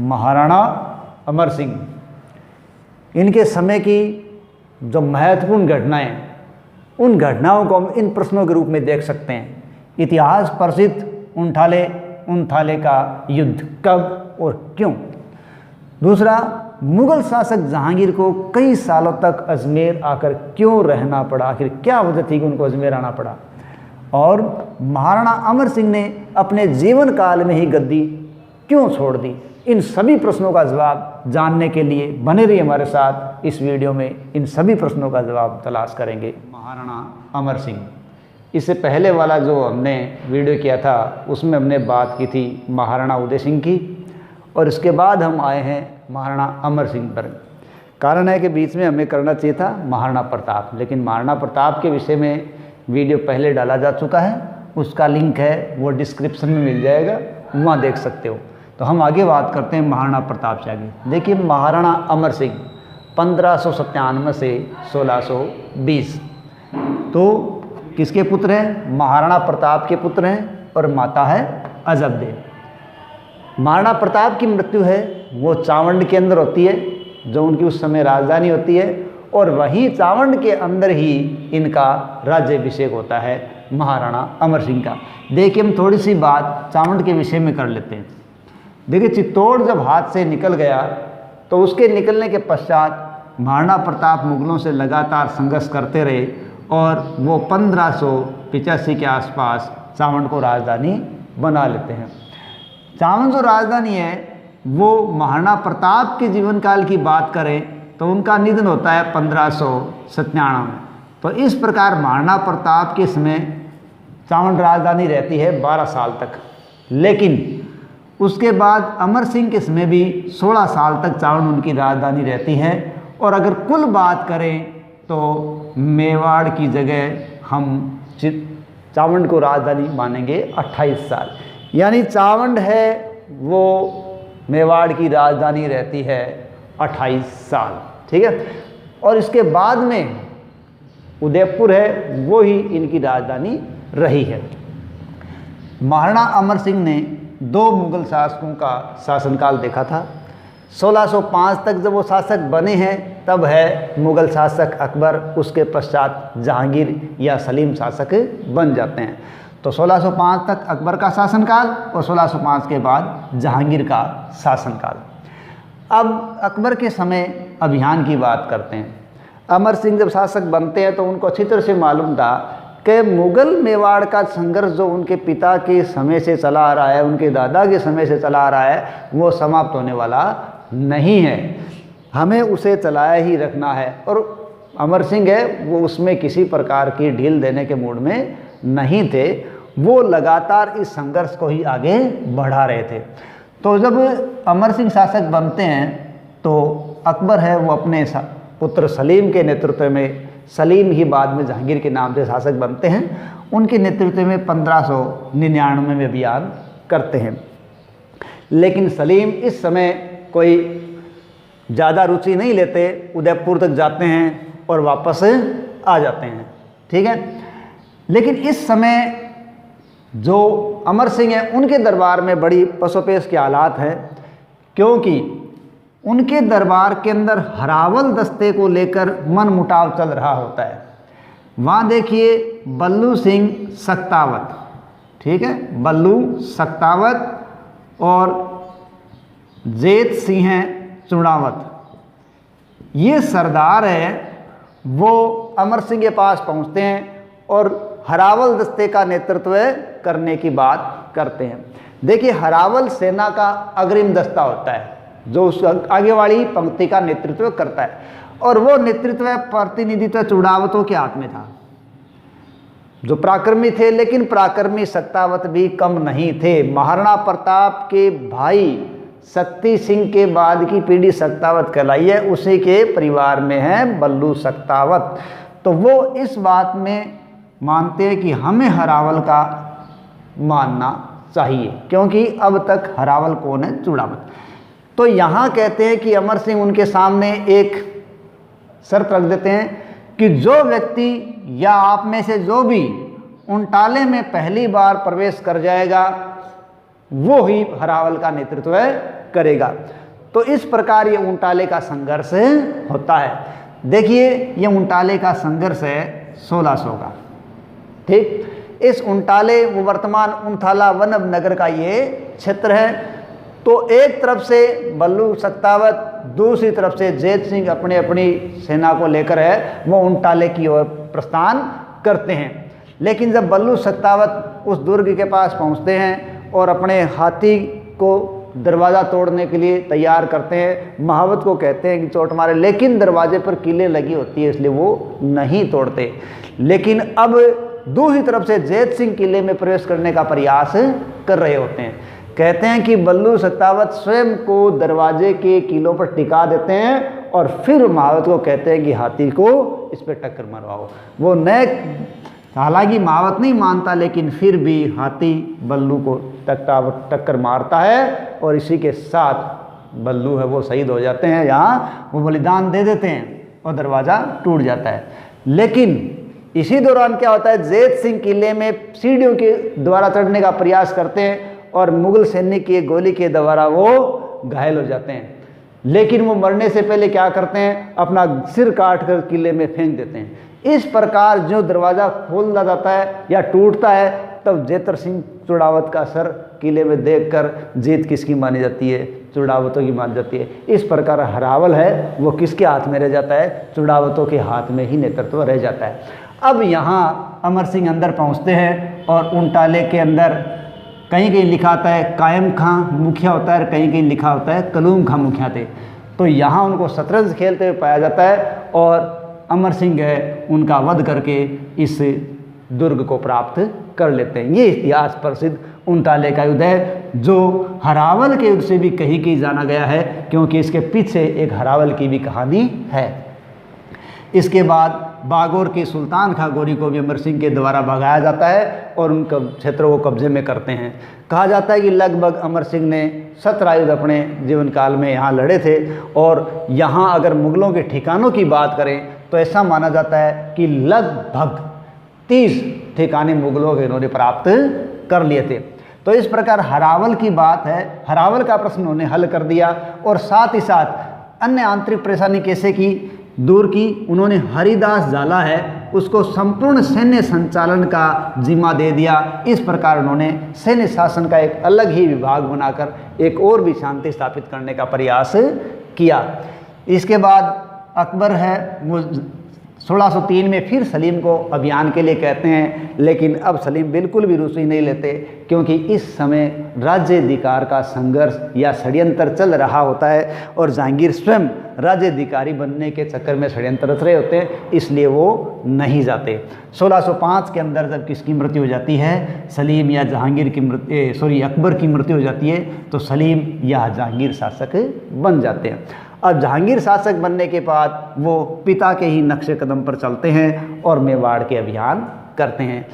महाराणा अमर सिंह। इनके समय की जो महत्वपूर्ण घटनाएं, उन घटनाओं को हम इन प्रश्नों के रूप में देख सकते हैं। इतिहास प्रसिद्ध उनथाले का युद्ध कब और क्यों। दूसरा, मुगल शासक जहांगीर को कई सालों तक अजमेर आकर क्यों रहना पड़ा, आखिर क्या वजह थी कि उनको अजमेर आना पड़ा। और महाराणा अमर सिंह ने अपने जीवन काल में ही गद्दी क्यों छोड़ दी। इन सभी प्रश्नों का जवाब जानने के लिए बने रहिए हमारे साथ। इस वीडियो में इन सभी प्रश्नों का जवाब तलाश करेंगे। महाराणा अमर सिंह, इससे पहले वाला जो हमने वीडियो किया था उसमें हमने बात की थी महाराणा उदय सिंह की, और इसके बाद हम आए हैं महाराणा अमर सिंह पर। कारण है कि बीच में हमें करना चाहिए था महाराणा प्रताप, लेकिन महाराणा प्रताप के विषय में वीडियो पहले डाला जा चुका है, उसका लिंक है वो डिस्क्रिप्शन में मिल जाएगा, वहाँ देख सकते हो। तो हम आगे बात करते हैं महाराणा प्रताप से आगे। देखिए, महाराणा अमर सिंह 1597 से 1620, तो किसके पुत्र हैं? महाराणा प्रताप के पुत्र हैं, और माता है अजबदेव। महाराणा प्रताप की मृत्यु है वो चावंड के अंदर होती है, जो उनकी उस समय राजधानी होती है, और वहीं चावंड के अंदर ही इनका राज्याभिषेक होता है महाराणा अमर सिंह का। देखिए, हम थोड़ी सी बात चावंड के विषय में कर लेते हैं। देखिए, चित्तौड़ जब हाथ से निकल गया तो उसके निकलने के पश्चात महाराणा प्रताप मुगलों से लगातार संघर्ष करते रहे, और वो 1585 के आसपास चावंड को राजधानी बना लेते हैं। चावंड जो राजधानी है वो महाराणा प्रताप के जीवन काल की बात करें तो उनका निधन होता है 1597 में। तो इस प्रकार महाराणा प्रताप के समय चावंड राजधानी रहती है 12 साल तक, लेकिन उसके बाद अमर सिंह के समय भी 16 साल तक चावंड उनकी राजधानी रहती है। और अगर कुल बात करें तो मेवाड़ की जगह हम चावंड को राजधानी मानेंगे 28 साल, यानी चावंड है वो मेवाड़ की राजधानी रहती है 28 साल, ठीक है। और इसके बाद में उदयपुर है वो ही इनकी राजधानी रही है। महाराणा अमर सिंह ने 2 मुगल शासकों का शासनकाल देखा था। 1605 तक जब वो शासक बने हैं तब है मुगल शासक अकबर, उसके पश्चात जहांगीर या सलीम शासक बन जाते हैं। तो 1605 तक अकबर का शासनकाल और 1605 के बाद जहांगीर का शासनकाल। अब अकबर के समय अभियान की बात करते हैं। अमर सिंह जब शासक बनते हैं तो उनको अच्छी तरह से मालूम था कि मुगल मेवाड़ का संघर्ष जो उनके पिता के समय से चला आ रहा है, उनके दादा के समय से चला आ रहा है, वो समाप्त होने वाला नहीं है, हमें उसे चलाया ही रखना है। और अमर सिंह है वो उसमें किसी प्रकार की ढील देने के मूड में नहीं थे, वो लगातार इस संघर्ष को ही आगे बढ़ा रहे थे। तो जब अमर सिंह शासक बनते हैं तो अकबर है वो अपने पुत्र सलीम के नेतृत्व में, सलीम ही बाद में जहांगीर के नाम से शासक बनते हैं, उनके नेतृत्व में 1599 में अभियान करते हैं। लेकिन सलीम इस समय कोई ज़्यादा रुचि नहीं लेते, उदयपुर तक जाते हैं और वापस आ जाते हैं, ठीक है। लेकिन इस समय जो अमर सिंह हैं उनके दरबार में बड़ी पसोपेश के हालात हैं, क्योंकि उनके दरबार के अंदर हरावल दस्ते को लेकर मनमुटाव चल रहा होता है। वहाँ देखिए बल्लू सिंह सक्तावत, ठीक है, बल्लू सक्तावत और जेत सिंह चुड़ावत, ये सरदार हैं, वो अमर सिंह के पास पहुँचते हैं और हरावल दस्ते का नेतृत्व करने की बात करते हैं। देखिए, हरावल सेना का अग्रिम दस्ता होता है जो उस आगे वाली पंक्ति का नेतृत्व करता है, और वो नेतृत्व प्रतिनिधित्व चुड़ावतों के हाथ में था, जो पराक्रमी थे। लेकिन पराक्रमी सक्तावत भी कम नहीं थे। महाराणा प्रताप के भाई शक्ति सिंह के बाद की पीढ़ी सक्तावत कहलाई है, उसी के परिवार में है बल्लू सक्तावत। तो वो इस बात में मानते हैं कि हमें हरावल का मानना चाहिए, क्योंकि अब तक हरावल कौन है? चुड़ावत। तो यहाँ कहते हैं कि अमर सिंह उनके सामने एक शर्त रख देते हैं कि जो व्यक्ति या आप में से जो भी उनटाले में पहली बार प्रवेश कर जाएगा वो ही हरावल का नेतृत्व करेगा। तो इस प्रकार ये ऊंटाले का संघर्ष होता है। देखिए ये ऊंटाले का संघर्ष है 1600 का, ठीक। इस ऊंटाले वो वर्तमान ऊंथाला वनब नगर का ये क्षेत्र है। तो एक तरफ से बल्लू सत्तावत, दूसरी तरफ से जैत सिंह अपनी अपनी सेना को लेकर है वो ऊंटाले की ओर प्रस्थान करते हैं। लेकिन जब बल्लू सत्तावत उस दुर्ग के पास पहुंचते हैं और अपने हाथी को दरवाज़ा तोड़ने के लिए तैयार करते हैं, महावत को कहते हैं कि चोट मारे, लेकिन दरवाजे पर कीलें लगी होती है इसलिए वो नहीं तोड़ते। लेकिन अब दूसरी तरफ से जैत सिंह किले में प्रवेश करने का प्रयास कर रहे होते हैं। कहते हैं कि बल्लू सत्तावत स्वयं को दरवाजे के कीलों पर टिका देते हैं और फिर महावत को कहते हैं कि हाथी को इस पर टक्कर मरवाओ। वो हालांकि महावत नहीं मानता, लेकिन फिर भी हाथी बल्लू को टक्कर मारता है और इसी के साथ बल्लू है वो शहीद हो जाते हैं, यहाँ वो बलिदान दे देते हैं और दरवाज़ा टूट जाता है। लेकिन इसी दौरान क्या होता है, जैत सिंह किले में सीढ़ियों के द्वारा चढ़ने का प्रयास करते हैं और मुगल सैनिक की गोली के द्वारा वो घायल हो जाते हैं। लेकिन वो मरने से पहले क्या करते हैं, अपना सिर काट कर किले में फेंक देते हैं। इस प्रकार जो दरवाज़ा खोल दिया जाता है या टूटता है, तब जेतर सिंह चुड़ावत का सर किले में देखकर जीत किसकी मानी जाती है, चुड़ावतों की मानी जाती है। इस प्रकार हरावल है वो किसके हाथ में रह जाता है, चुड़ावतों के हाथ में ही नेतृत्व रह जाता है। अब यहाँ अमर सिंह अंदर पहुँचते हैं और ऊंटाले के अंदर कहीं कहीं लिखा होता है कायम खां मुखिया होता है, कहीं कहीं लिखा होता है कलूम खां मुखिया थे। तो यहाँ उनको शतरंज खेलते हुए पाया जाता है और अमर सिंह है उनका वध करके इस दुर्ग को प्राप्त कर लेते हैं। ये इतिहास प्रसिद्ध ऊंटाले का युद्ध है, जो हरावल के युद्ध से भी कहीं कहीं जाना गया है, क्योंकि इसके पीछे एक हरावल की भी कहानी है। इसके बाद बागोर के सुल्तान खां गोरी को भी अमर सिंह के द्वारा भगाया जाता है और उन क्षेत्रों को कब्जे में करते हैं। कहा जाता है कि लगभग अमर सिंह ने 17 युद्ध अपने जीवन काल में यहाँ लड़े थे और यहाँ अगर मुगलों के ठिकानों की बात करें तो ऐसा माना जाता है कि लगभग 30 ठिकाने मुगलों के इन्होंने प्राप्त कर लिए थे। तो इस प्रकार हरावल की बात है, हरावल का प्रश्न उन्होंने हल कर दिया और साथ ही साथ अन्य आंतरिक परेशानी कैसे की दूर की, उन्होंने हरिदास जाला है उसको संपूर्ण सैन्य संचालन का जिम्मा दे दिया। इस प्रकार उन्होंने सैन्य शासन का एक अलग ही विभाग बनाकर एक और भी शांति स्थापित करने का प्रयास किया। इसके बाद अकबर है वो 1603 में फिर सलीम को अभियान के लिए कहते हैं, लेकिन अब सलीम बिल्कुल भी रुचि नहीं लेते, क्योंकि इस समय राज्याधिकार का संघर्ष या षड्यंत्र चल रहा होता है और जहांगीर स्वयं राज्याधिकारी बनने के चक्कर में षड्यंत्र रच रहे होते हैं, इसलिए वो नहीं जाते। 1605 के अंदर जब किसकी मृत्यु हो जाती है, सलीम या जहांगीर की अकबर की मृत्यु हो जाती है, तो सलीम या जहांगीर शासक बन जाते हैं। अब जहांगीर शासक बनने के बाद वो पिता के ही नक्शे कदम पर चलते हैं और मेवाड़ के अभियान करते हैं।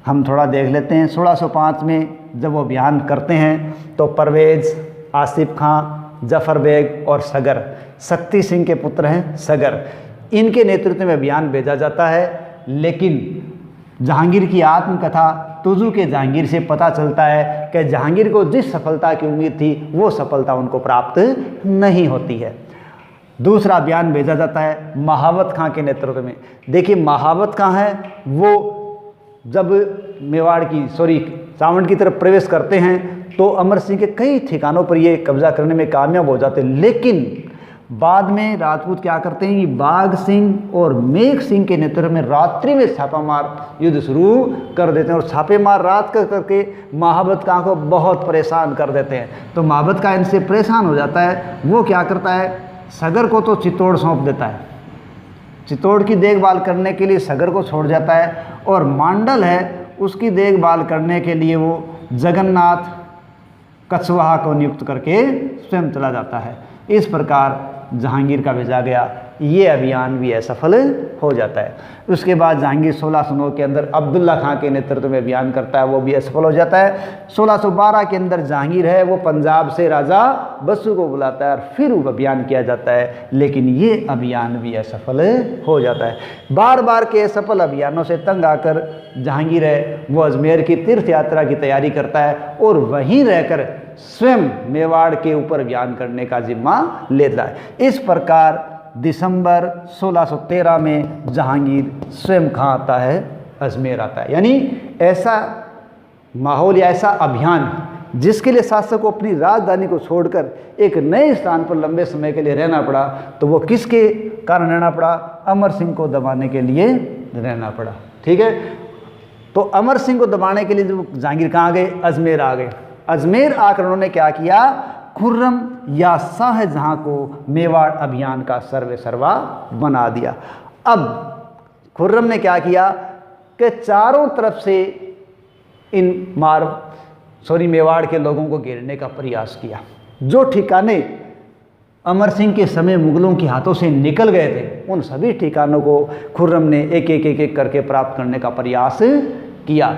हम थोड़ा देख लेते हैं। 1605 में जब वो अभियान करते हैं तो परवेज, आसिफ खां, जफर बेग और सगर, शक्ति सिंह के पुत्र हैं सगर, इनके नेतृत्व में अभियान भेजा जाता है। लेकिन जहांगीर की आत्मकथा तुजू के जहांगीर से पता चलता है कि जहांगीर को जिस सफलता की उम्मीद थी वो सफलता उनको प्राप्त नहीं होती है। दूसरा अभियान भेजा जाता है महावत खां के नेतृत्व में। देखिए महावत खां है वो जब मेवाड़ की चावंड की तरफ प्रवेश करते हैं तो अमर सिंह के कई ठिकानों पर ये कब्जा करने में कामयाब हो जाते हैं। लेकिन बाद में राजपूत क्या करते हैं, ये बाघ सिंह और मेघ सिंह के नेतृत्व में रात्रि में छापामार युद्ध शुरू कर देते हैं और छापेमार रात कर करके महावत खां को बहुत परेशान कर देते हैं। तो महावत खां इनसे परेशान हो जाता है। वो क्या करता है, सगर को तो चित्तौड़ सौंप देता है, चित्तौड़ की देखभाल करने के लिए सगर को छोड़ जाता है और मांडल है उसकी देखभाल करने के लिए वो जगन्नाथ कछवाहा को नियुक्त करके स्वयं चला जाता है। इस प्रकार जहांगीर का भेजा गया ये अभियान भी असफल हो जाता है। उसके बाद जहांगीर 1609 के अंदर अब्दुल्ला खां के नेतृत्व में अभियान करता है, वो भी असफल हो जाता है। 1612 के अंदर जहांगीर है वो पंजाब से राजा बसु को बुलाता है और फिर वो अभियान किया जाता है, लेकिन ये अभियान भी असफल हो जाता है। बार बार के असफल अभियानों से तंग आकर जहांगीर है वो अजमेर की तीर्थ यात्रा की तैयारी करता है और वहीं रहकर स्वयं मेवाड़ के ऊपर अभियान करने का जिम्मा लेता है। इस प्रकार दिसंबर 1613 में जहांगीर स्वयं कहाँ आता है, अजमेर आता है। यानी ऐसा माहौल या ऐसा अभियान जिसके लिए शासक को अपनी राजधानी को छोड़कर एक नए स्थान पर लंबे समय के लिए रहना पड़ा, तो वो किसके कारण रहना पड़ा, अमर सिंह को दबाने के लिए रहना पड़ा। ठीक है, तो अमर सिंह को दबाने के लिए जो जहांगीर कहाँ गए, अजमेर आ गए। अजमेर आकर उन्होंने क्या किया, खुर्रम या शाहजहां को मेवाड़ अभियान का सर्वेसर्वा बना दिया। अब खुर्रम ने क्या किया कि चारों तरफ से इन मेवाड़ के लोगों को घेरने का प्रयास किया। जो ठिकाने अमर सिंह के समय मुगलों के हाथों से निकल गए थे, उन सभी ठिकानों को खुर्रम ने एक एक करके प्राप्त करने का प्रयास किया।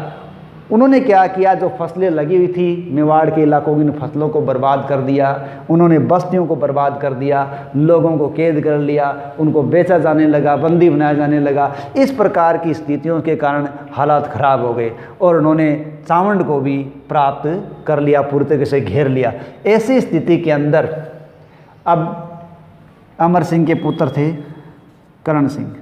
उन्होंने क्या किया, जो फसलें लगी हुई थी मेवाड़ के इलाकों की, इन फसलों को बर्बाद कर दिया। उन्होंने बस्तियों को बर्बाद कर दिया, लोगों को कैद कर लिया, उनको बेचा जाने लगा, बंदी बनाया जाने लगा। इस प्रकार की स्थितियों के कारण हालात खराब हो गए और उन्होंने चावंड को भी प्राप्त कर लिया, पूरी तरीके से घेर लिया। ऐसी स्थिति के अंदर अब अमर सिंह के पुत्र थे करण सिंह,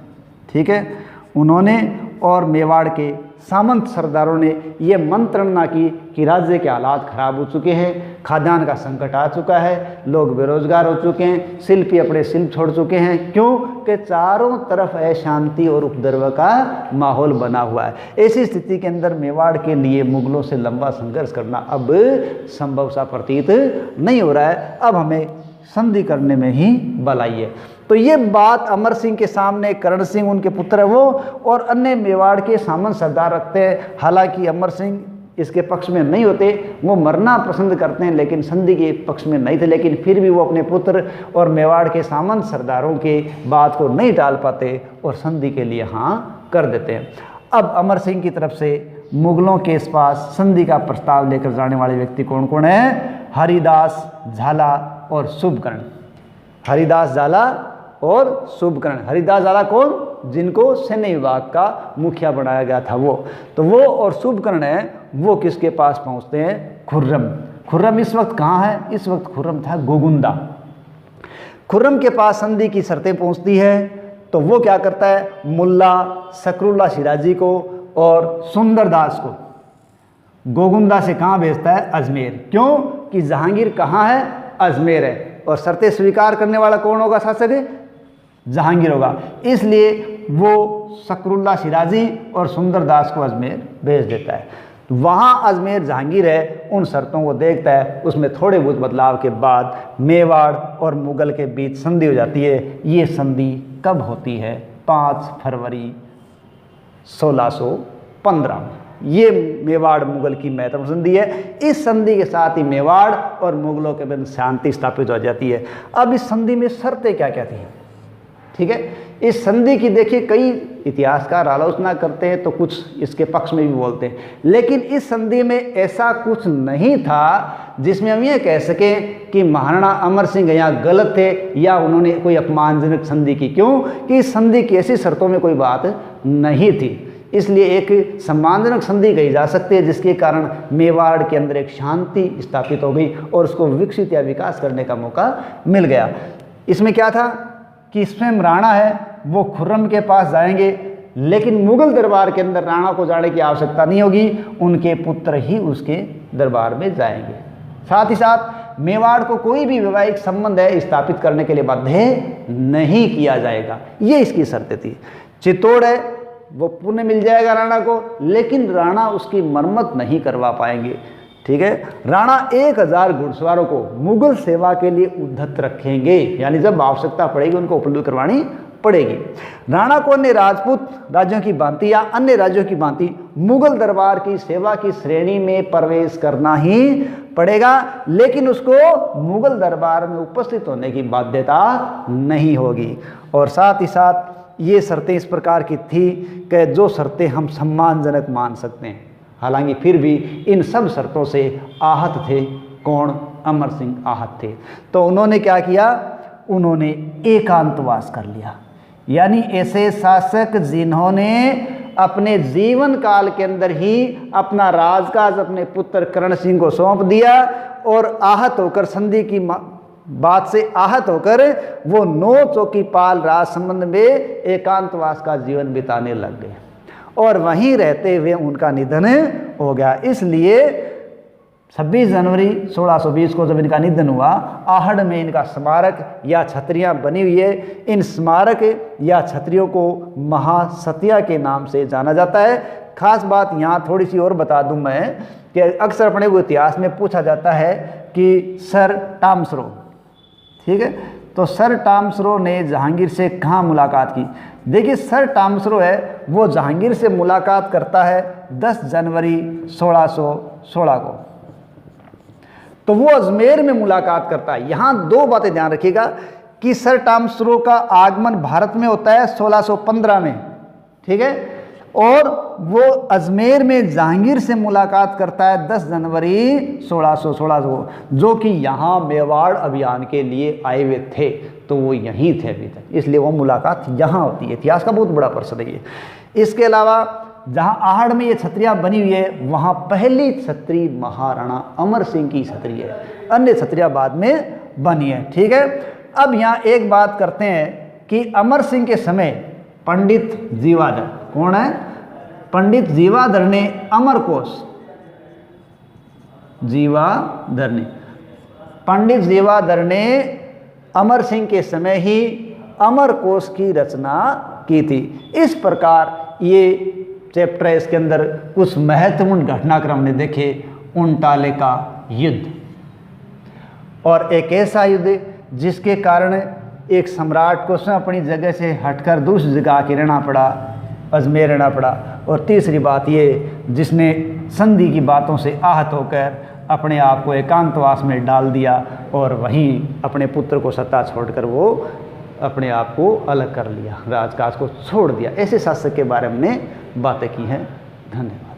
ठीक है, उन्होंने और मेवाड़ के सामंत सरदारों ने ये मंत्रणा की कि राज्य के हालात खराब हो चुके हैं, खाद्यान्न का संकट आ चुका है, लोग बेरोजगार हो चुके हैं, शिल्पी अपने शिल्प छोड़ चुके हैं। क्यों कि चारों तरफ अशांति और उपद्रव का माहौल बना हुआ है। ऐसी स्थिति के अंदर मेवाड़ के लिए मुगलों से लंबा संघर्ष करना अब संभव सा प्रतीत नहीं हो रहा है। अब हमें संधि करने में ही भलाई है। तो ये बात अमर सिंह के सामने करण सिंह, उनके पुत्र है वो, और अन्य मेवाड़ के सामंत सरदार रखते हैं। हालांकि अमर सिंह इसके पक्ष में नहीं होते, वो मरना पसंद करते हैं, लेकिन संधि के पक्ष में नहीं थे। लेकिन फिर भी वो अपने पुत्र और मेवाड़ के सामंत सरदारों के बात को नहीं टाल पाते और संधि के लिए हाँ कर देते हैं। अब अमर सिंह की तरफ से मुगलों के पास संधि का प्रस्ताव लेकर जाने वाले व्यक्ति कौन कौन है, हरिदास झाला और शुभकर्ण। हरिदास झाला और शुभकर्ण। हरिदास झाला कौन, जिनको सैन्य विभाग का मुखिया बनाया गया था वो, तो वो और शुभकर्ण है, वो किसके पास पहुंचते हैं, खुर्रम। खुर्रम इस वक्त कहाँ है, इस वक्त खुर्रम था गोगुंदा। खुर्रम के पास संधि की शर्तें पहुंचती है, तो वो क्या करता है, मुल्ला शकरुल्ला शिराजी को और सुंदरदास को गोगुंदा से कहाँ भेजता है, अजमेर। क्यों कि जहांगीर कहाँ है, अजमेर है, और शर्तें स्वीकार करने वाला कौन होगा, शासक जहांगीर होगा। इसलिए वो शकरुल्ला शिराजी और सुंदरदास को अजमेर भेज देता है। वहाँ अजमेर जहांगीर है, उन शर्तों को देखता है, उसमें थोड़े बहुत बदलाव के बाद मेवाड़ और मुगल के बीच संधि हो जाती है। ये संधि कब होती है, 5 फरवरी 1615 में। ये मेवाड़ मुगल की महत्वपूर्ण संधि है। इस संधि के साथ ही मेवाड़ और मुगलों के बीच शांति स्थापित हो जाती है। अब इस संधि में शर्तें क्या क्या थी, ठीक है। इस संधि की देखिए कई इतिहासकार आलोचना करते हैं, तो कुछ इसके पक्ष में भी बोलते हैं, लेकिन इस संधि में ऐसा कुछ नहीं था जिसमें हम ये कह सकें कि महाराणा अमर सिंह यहाँ गलत थे या उन्होंने कोई अपमानजनक संधि की। क्यों कि इस संधि की ऐसी शर्तों में कोई बात नहीं थी, इसलिए एक सम्मानजनक संधि कही जा सकती है, जिसके कारण मेवाड़ के अंदर एक शांति स्थापित हो गई और उसको विकसित या विकास करने का मौका मिल गया। इसमें क्या था कि स्वयं राणा है वो खुर्रम के पास जाएंगे, लेकिन मुगल दरबार के अंदर राणा को जाने की आवश्यकता नहीं होगी, उनके पुत्र ही उसके दरबार में जाएंगे। साथ ही साथ मेवाड़ को कोई भी वैवाहिक संबंध है स्थापित करने के लिए बाध्य नहीं किया जाएगा, ये इसकी शर्तें थी। चित्तौड़ है वो पुण्य मिल जाएगा राणा को, लेकिन राणा उसकी मरम्मत नहीं करवा पाएंगे, ठीक है। राणा 1000 घुड़सवारों को मुगल सेवा के लिए उद्धत रखेंगे, यानी जब आवश्यकता पड़ेगी उनको उपलब्ध करवानी पड़ेगी। राणा को अन्य राजपूत राज्यों की भांति या अन्य राज्यों की भांति मुगल दरबार की सेवा की श्रेणी में प्रवेश करना ही पड़ेगा, लेकिन उसको मुगल दरबार में उपस्थित होने की बाध्यता नहीं होगी। और साथ ही साथ ये शर्तें इस प्रकार की थी कि जो शर्तें हम सम्मानजनक मान सकते हैं। हालांकि फिर भी इन सब शर्तों से आहत थे कौन, अमर सिंह आहत थे। तो उन्होंने क्या किया, उन्होंने एकांतवास कर लिया, यानी ऐसे शासक जिन्होंने अपने जीवन काल के अंदर ही अपना राजकाज अपने पुत्र कर्ण सिंह को सौंप दिया और आहत होकर संधि की बात से आहत होकर वो 9 चौकीपाल राज संबंध में एकांतवास का जीवन बिताने लग गए और वहीं रहते हुए उनका निधन हो गया। इसलिए 26 जनवरी 1620 को जब इनका निधन हुआ, आहड़ में इनका स्मारक या छतरियाँ बनी हुई है। इन स्मारक या छतरियों को महासतिया के नाम से जाना जाता है। खास बात यहाँ थोड़ी सी और बता दूं मैं कि अक्सर अपने को इतिहास में पूछा जाता है कि सर टामसरो, ठीक है, तो सर टामसरो ने जहांगीर से कहाँ मुलाकात की। देखिए सर टामसरो है वो जहांगीर से मुलाकात करता है 10 जनवरी 1616 को, तो वो अजमेर में मुलाकात करता है। यहाँ 2 बातें ध्यान रखिएगा कि सर टामसरो का आगमन भारत में होता है 1615 में, ठीक है, और वो अजमेर में जहांगीर से मुलाकात करता है 10 जनवरी 1616 को, जो कि यहाँ मेवाड़ अभियान के लिए आए हुए थे, तो वो यहीं थे अभी तक, इसलिए वो मुलाकात यहाँ होती है। इतिहास का बहुत बड़ा पर्सन है ये। इसके अलावा जहाँ आहड़ में ये छतरियाँ बनी हुई है, वहाँ पहली छतरी महाराणा अमर सिंह की छतरी है, अन्य छतरियाँ बाद में बनी है, ठीक है। अब यहाँ एक बात करते हैं कि अमर सिंह के समय पंडित जीवाधर, कौन है, पंडित जीवाधर ने अमरकोश, जीवाधर ने, पंडित जीवाधर ने अमर सिंह के समय ही अमरकोश की रचना की थी। इस प्रकार ये चैप्टर है, इसके अंदर कुछ महत्वपूर्ण घटनाक्रम ने देखे। उनटाले का युद्ध, और एक ऐसा युद्ध जिसके कारण एक सम्राट को स्वयं अपनी जगह से हटकर दूसरी जगह आके रहना पड़ा, अजमेर रहना पड़ा। और तीसरी बात ये, जिसने संधि की बातों से आहत होकर अपने आप को एकांतवास में डाल दिया और वहीं अपने पुत्र को सत्ता छोड़कर वो अपने आप को अलग कर लिया, राजकाज को छोड़ दिया। ऐसे शासक के बारे में बातें की हैं। धन्यवाद।